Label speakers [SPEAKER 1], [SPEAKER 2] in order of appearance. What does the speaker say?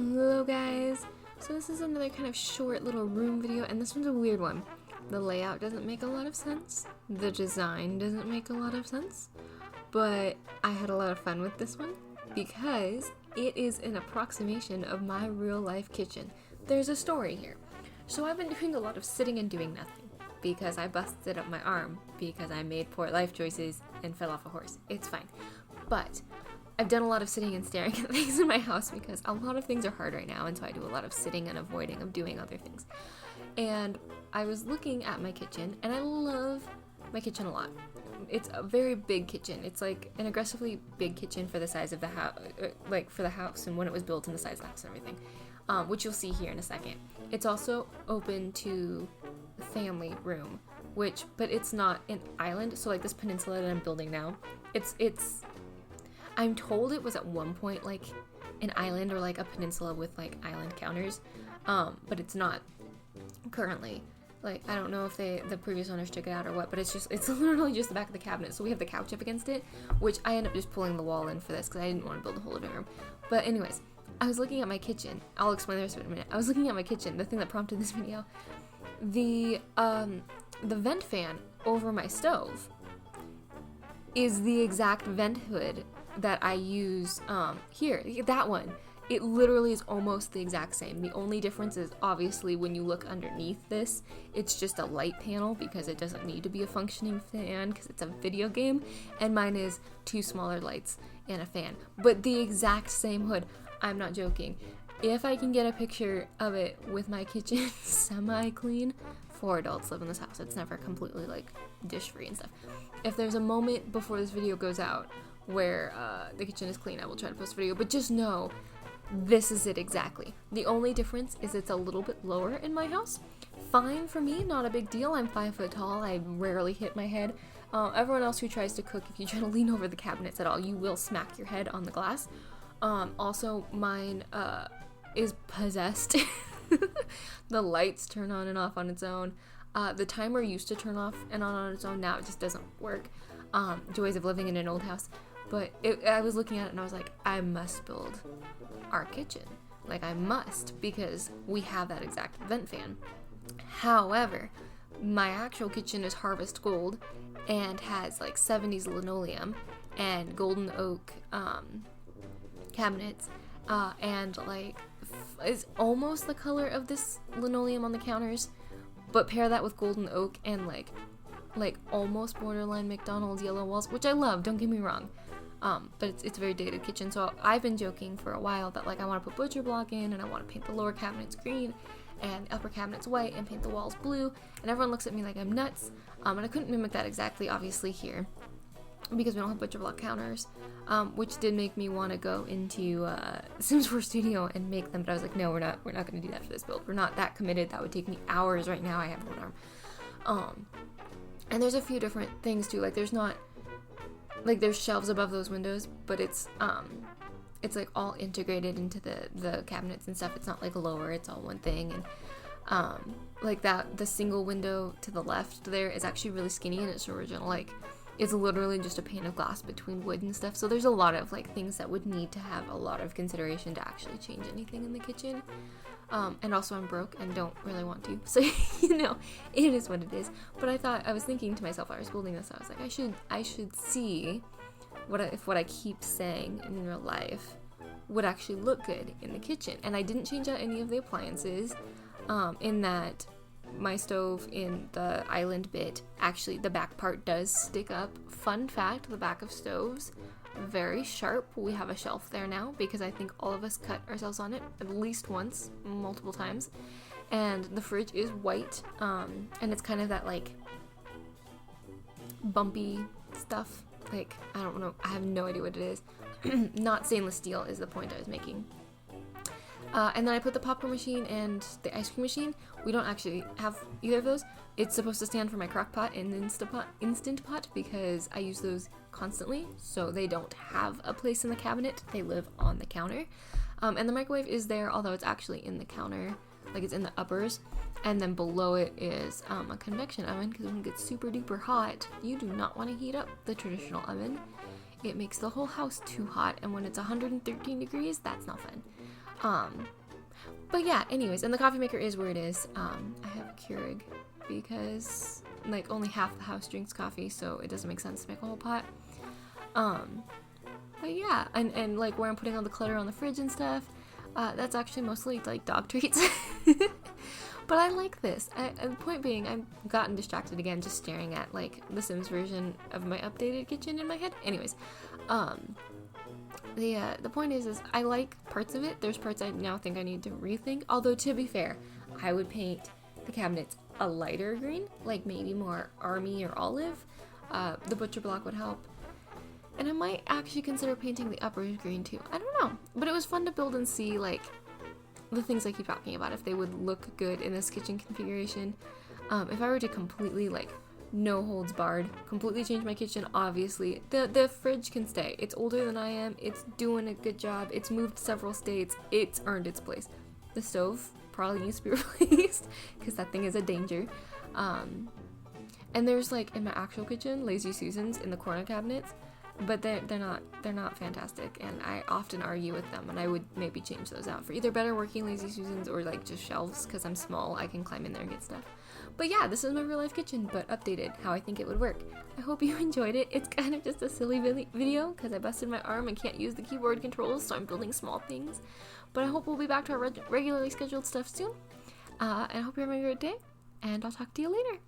[SPEAKER 1] Hello guys! So this is another kind of short little room video, and this one's a weird one. The layout doesn't make a lot of sense, the design doesn't make a lot of sense, but I had a lot of fun with this one because it is an approximation of my real life kitchen. There's a story here. So I've been doing a lot of sitting and doing nothing because I busted up my arm because I made poor life choices and fell off a horse. It's fine. But I've done a lot of sitting and staring at things in my house because a lot of things are hard right now, and so I do a lot of sitting and avoiding of doing other things. And I was looking at my kitchen, and I love my kitchen a lot. It's a very big kitchen. It's like an aggressively big kitchen for the size of the house, like for the house and when it was built and the size of the house and everything, which you'll see here in a second. It's also open to the family room, but it's not an island. So like this peninsula that I'm building now, I'm told it was at one point like an island or like a peninsula with like island counters, but it's not currently. Like, I don't know if the previous owners took it out or what, but it's literally just the back of the cabinet. So we have the couch up against it, which I ended up just pulling the wall in for this because I didn't want to build a whole living room. But anyways, I was looking at my kitchen. I'll explain the rest of it in a minute. I was looking at my kitchen, the thing that prompted this video. The vent fan over my stove is the exact vent hood that I use here. That one. It literally is almost the exact same. The only difference is obviously when you look underneath this, it's just a light panel because it doesn't need to be a functioning fan because it's a video game, and mine is two smaller lights and a fan. But the exact same hood. I'm not joking. If I can get a picture of it with my kitchen semi-clean, 4 adults live in this house. It's never completely like dish-free and stuff. If there's a moment before this video goes out where the kitchen is clean, I will try to post a video, but just know this is it exactly. The only difference is it's a little bit lower in my house. Fine for me, not a big deal. I'm 5 foot tall. I rarely hit my head. Everyone else who tries to cook, if you try to lean over the cabinets at all, you will smack your head on the glass. Also, mine is possessed. The lights turn on and off on its own. The timer used to turn off and on its own. Now it just doesn't work. Joys of living in an old house. But I was looking at it and I was like, I must build our kitchen. Like, I must, because we have that exact vent fan. However, my actual kitchen is harvest gold and has like 70s linoleum and golden oak cabinets, and like is almost the color of this linoleum on the counters, but pair that with golden oak and like almost borderline McDonald's yellow walls, which I love, don't get me wrong. But it's a very dated kitchen, so I've been joking for a while that like I want to put butcher block in, and I want to paint the lower cabinets green and the upper cabinets white and paint the walls blue, and everyone looks at me like I'm nuts, and I couldn't mimic that exactly obviously here because we don't have butcher block counters, which did make me want to go into Sims 4 Studio and make them, but I was like, no, we're not going to do that for this build. We're not that committed. That would take me hours right now. I have one arm. And there's a few different things too, like there's not like there's shelves above those windows, but it's like all integrated into the cabinets and stuff. It's not like lower, it's all one thing. And like that, the single window to the left there is actually really skinny, and it's original. Like, it's literally just a pane of glass between wood and stuff. So there's a lot of like things that would need to have a lot of consideration to actually change anything in the kitchen. And also I'm broke and don't really want to, so you know, it is what it is. But I was thinking to myself while I was building this, I was like, I should see if what I keep saying in real life would actually look good in the kitchen. And I didn't change out any of the appliances, in that my stove in the island bit, actually the back part does stick up. Fun fact, the back of stoves, very sharp. We have a shelf there now because I think all of us cut ourselves on it at least once, multiple times. And the fridge is white, and it's kind of that like bumpy stuff. Like, I don't know, I have no idea what it is. Not stainless steel is the point I was making. And then I put the popcorn machine and the ice cream machine. We don't actually have either of those. It's supposed to stand for my crock pot and instant pot because I use those constantly, so they don't have a place in the cabinet. They live on the counter. And the microwave is there, although it's actually in the counter, like it's in the uppers. And then below it is a convection oven, because when it gets super duper hot, you do not want to heat up the traditional oven. It makes the whole house too hot, and when it's 113 degrees, that's not fun. But yeah, anyways, and the coffee maker is where it is. I have a Keurig because like only half the house drinks coffee, so it doesn't make sense to make a whole pot. But yeah, and like where I'm putting all the clutter on the fridge and stuff, that's actually mostly like dog treats. But I like this. The point being, I've gotten distracted again just staring at like the Sims version of my updated kitchen in my head. Anyways, the point is I like parts of it. There's parts I now think I need to rethink. Although to be fair, I would paint the cabinets a lighter green, like maybe more army or olive. The butcher block would help. And I might actually consider painting the uppers green too. I don't know. But it was fun to build and see like the things I keep talking about, if they would look good in this kitchen configuration. If I were to completely like no holds barred, completely change my kitchen, obviously the fridge can stay. It's older than I am. It's doing a good job. It's moved several states. It's earned its place. The stove probably needs to be replaced because that thing is a danger. And there's like in my actual kitchen, Lazy Susans in the corner cabinets, but they're not fantastic, and I often argue with them, and I would maybe change those out for either better working Lazy Susans or like just shelves, because I'm small, I can climb in there and get stuff. But yeah, this is my real life kitchen, but updated how I think it would work. I hope you enjoyed it. It's kind of just a silly video because I busted my arm and can't use the keyboard controls, so I'm building small things. But I hope we'll be back to our regularly scheduled stuff soon. And I hope you're having a great day, and I'll talk to you later.